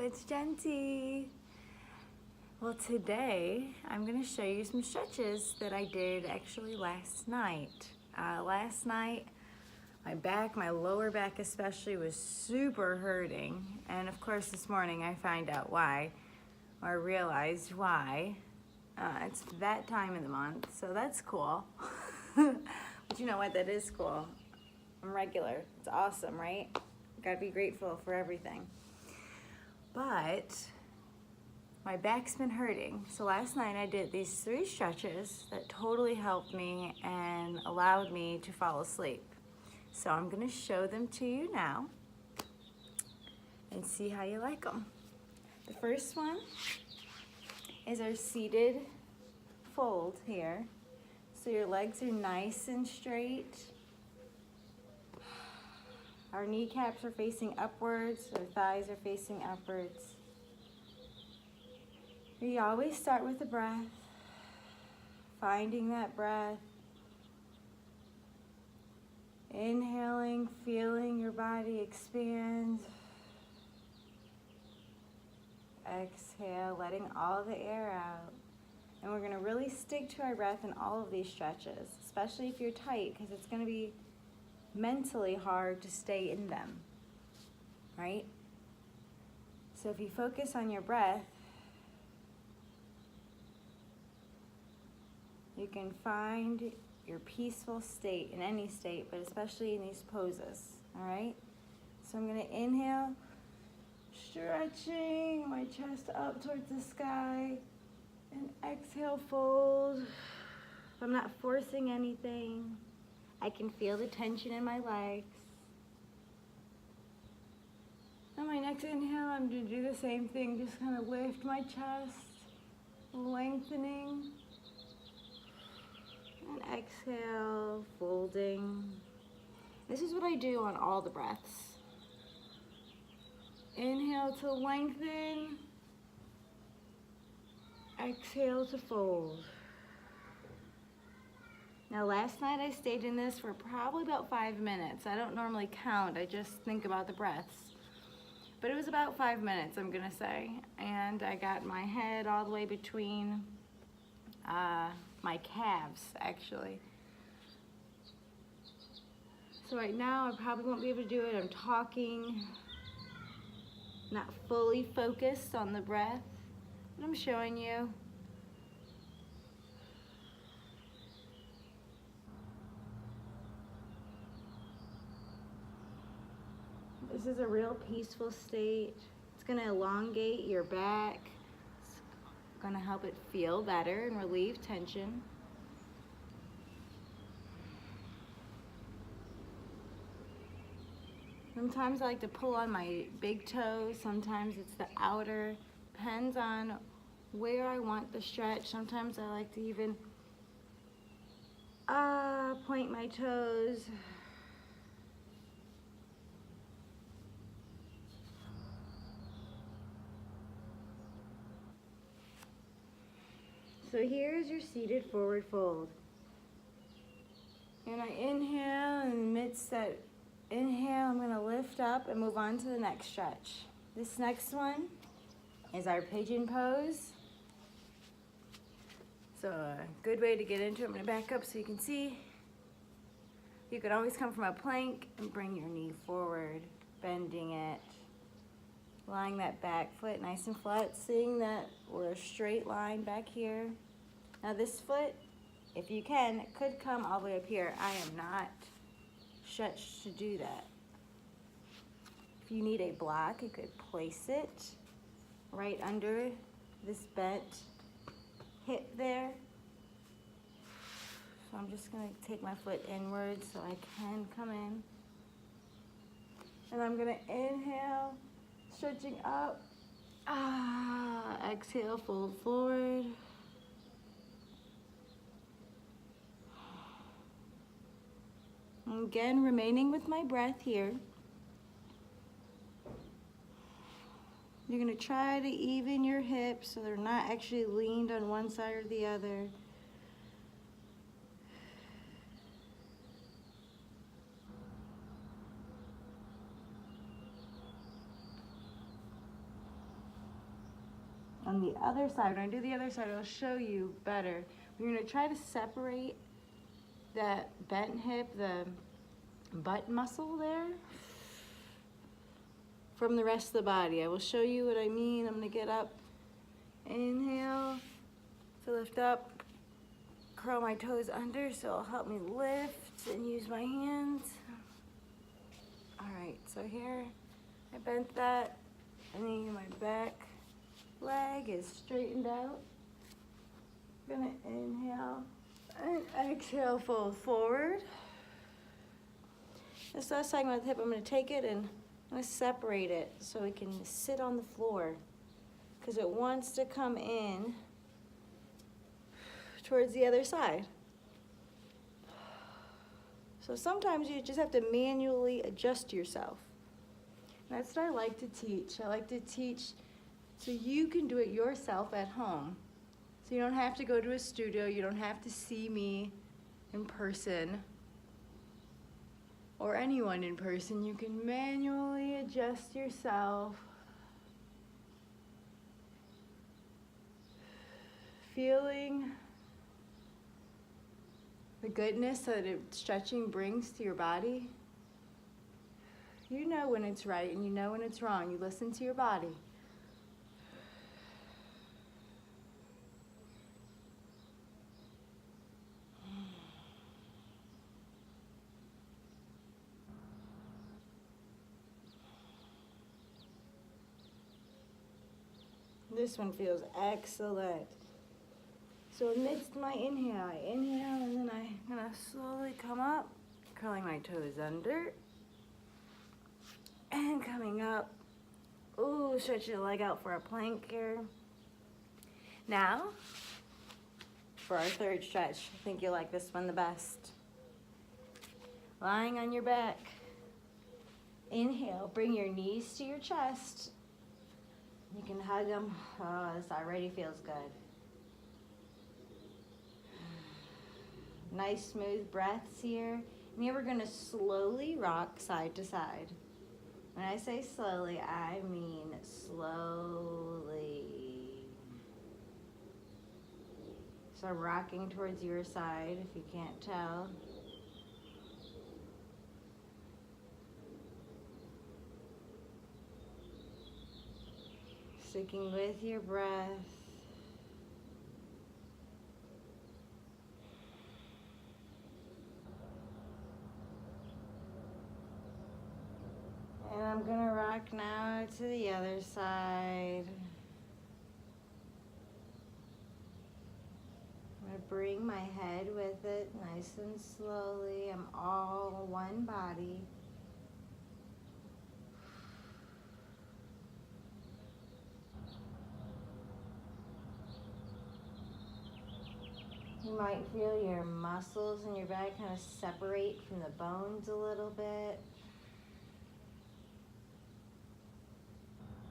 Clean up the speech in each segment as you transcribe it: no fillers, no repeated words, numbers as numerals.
it's Genty. Well, today I'm going to show you some stretches that I did actually last night. Last night, my back, my lower back especially, was super hurting. And of course, this morning I find out why, or realized why. It's that time of the month, so that's cool. But you know what? That is cool. I'm regular. It's awesome, right? Gotta be grateful for everything. But my back's been hurting. So last night I did these 3 stretches that totally helped me and allowed me to fall asleep. So I'm gonna show them to you now and see how you like them. The first one is our seated fold here. So your legs are nice and straight. Our kneecaps are facing upwards, our thighs are facing upwards. We always start with the breath, finding that breath. Inhaling, feeling your body expand. Exhale, letting all the air out. And we're gonna really stick to our breath in all of these stretches, especially if you're tight, because it's gonna be mentally hard to stay in them, right? So if you focus on your breath, you can find your peaceful state in any state, but especially in these poses, all right? So I'm gonna inhale, stretching my chest up towards the sky, and exhale, fold. I'm not forcing anything. I can feel the tension in my legs. On my next inhale, I'm gonna do the same thing, just kind of lift my chest, lengthening. And exhale, folding. This is what I do on all the breaths. Inhale to lengthen. Exhale to fold. Now last night I stayed in this for probably about 5 minutes. I don't normally count, I just think about the breaths. But it was about 5 minutes, I'm gonna say. And I got my head all the way between my calves, actually. So right now I probably won't be able to do it. I'm talking, not fully focused on the breath, but I'm showing you. This is a real peaceful state. It's gonna elongate your back. It's gonna help it feel better and relieve tension. Sometimes I like to pull on my big toe. Sometimes it's the outer. Depends on where I want the stretch. Sometimes I like to even point my toes. So here's your seated forward fold. And I inhale, and amidst that inhale, I'm gonna lift up and move on to the next stretch. This next one is our pigeon pose. So a good way to get into it, I'm gonna back up so you can see. You could always come from a plank and bring your knee forward, bending it, lying that back foot nice and flat, seeing that we're a straight line back here. Now this foot, if you can, it could come all the way up here. I am not stretched to do that. If you need a block, you could place it right under this bent hip there. So I'm just gonna take my foot inward so I can come in. And I'm gonna inhale, stretching up. Exhale, fold forward. And again, remaining with my breath here. You're gonna try to even your hips so they're not actually leaned on one side or the other. On the other side, when I do the other side, I'll show you better. We're gonna try to separate that bent hip, the butt muscle there, from the rest of the body. I will show you what I mean. I'm gonna get up, inhale to lift up, curl my toes under so it'll help me lift and use my hands. All right, so here I bent that, and then my back leg is straightened out. I'm gonna inhale and exhale, fold forward. This last talking about the hip, I'm gonna take it and I'm gonna separate it so it can sit on the floor because it wants to come in towards the other side. So sometimes you just have to manually adjust yourself. And that's what I like to teach. I like to teach so you can do it yourself at home. So you don't have to go to a studio, you don't have to see me in person or anyone in person. You can manually adjust yourself. Feeling the goodness that stretching brings to your body. You know when it's right and you know when it's wrong. You listen to your body. This one feels excellent. So amidst my inhale, I inhale and then I'm gonna slowly come up, curling my toes under and coming up. Ooh, stretch your leg out for a plank here. Now, for our third stretch, I think you'll like this one the best. Lying on your back. Inhale, bring your knees to your chest. You can hug them. Oh, this already feels good. Nice smooth breaths here. And here we're gonna slowly rock side to side. When I say slowly, I mean slowly. So I'm rocking towards your side if you can't tell. Sticking with your breath. And I'm gonna rock now to the other side. I'm gonna bring my head with it nice and slowly. I'm all one body. You might feel your muscles in your back kind of separate from the bones a little bit.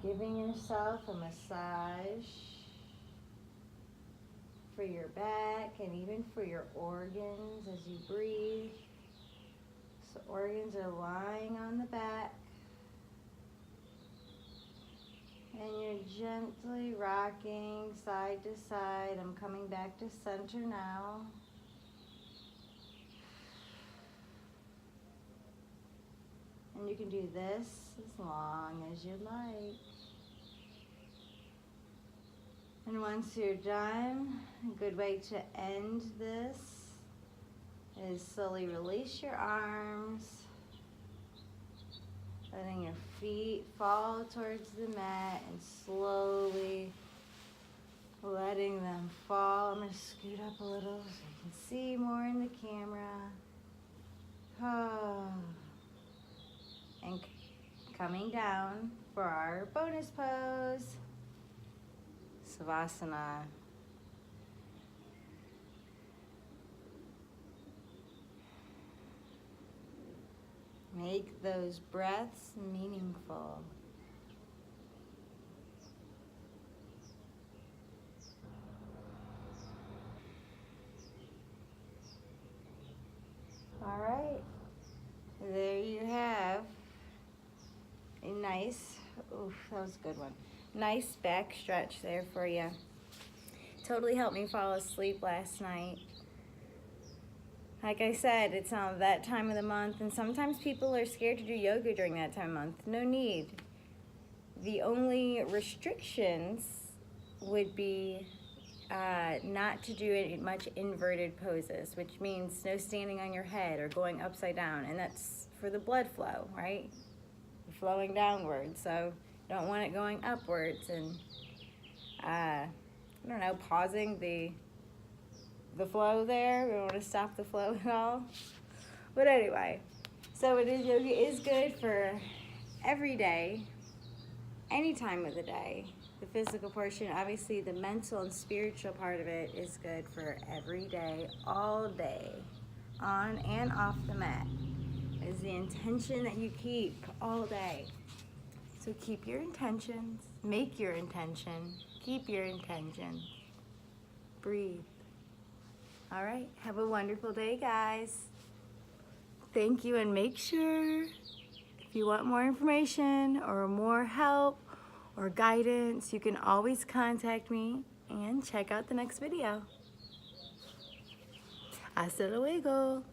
Giving yourself a massage for your back and even for your organs as you breathe. So organs are lying on the back. And you're gently rocking side to side. I'm coming back to center now. And you can do this as long as you like. And once you're done, a good way to end this is slowly release your arms. Letting your feet fall towards the mat and slowly letting them fall. I'm going to scoot up a little so you can see more in the camera. And coming down for our bonus pose, Savasana. Make those breaths meaningful. All right, there you have a nice, oof, that was a good one. Nice back stretch there for you. Totally helped me fall asleep last night. Like I said, it's that time of the month, and sometimes people are scared to do yoga during that time of month. No need. The only restrictions would be not to do much inverted poses, which means no standing on your head or going upside down, and that's for the blood flow, right? Flowing downwards, so don't want it going upwards, and I don't know, pausing the flow there. We don't want to stop the flow at all. But anyway, so yoga is good for every day, any time of the day. The physical portion, obviously the mental and spiritual part of it is good for every day, all day, on and off the mat. Is the intention that you keep all day. So keep your intentions, make your intention, keep your intention, breathe. All right, have a wonderful day, guys. Thank you, and make sure if you want more information or more help or guidance, you can always contact me and check out the next video. Hasta luego.